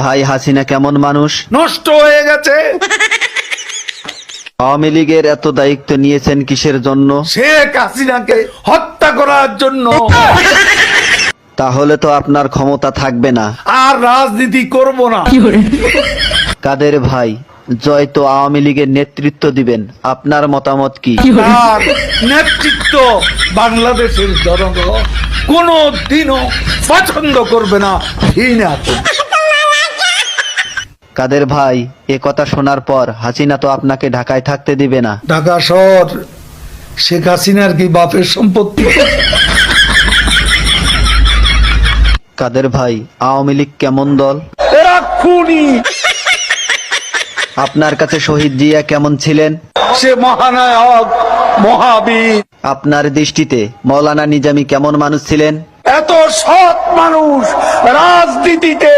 ভাই হাসিনা কেমন মানুষ? নষ্ট হয়ে গেছে। আওয়ামী লীগের এত দায়িত্ব নিয়েছেন কিসের জন্য? শেখ হাসিনাকে হত্যা করার জন্য। তাহলে তো আপনার ক্ষমতা থাকবে না। আর রাজনীতি করব না। কাদের ভাই, জয় তো আওয়ামী লীগের নেতৃত্ব দিবেন, আপনার মতামত কি? তার নেতৃত্ব বাংলাদেশের জনগণ কোনো দিনও পছন্দ করবে না, ঘৃণা করবে। কাদের ভাই, এ কথা শোনার পর হাসিনা তো আপনাকে ঢাকায় থাকতে দিবে না। ঢাকা শহর শেখ হাসিনার কি বাপের সম্পত্তি? কাদের ভাই, আওয়ামী লীগ কেমন দল? এরা খুনি। আপনার কাছে শহীদ জিয়া কেমন ছিলেন? সে মহানায়ক, মহাবীর। আপনার দৃষ্টিতে মৌলানা নিজামী কেমন মানুষ ছিলেন? এত সৎ মানুষ রাজনীতিতে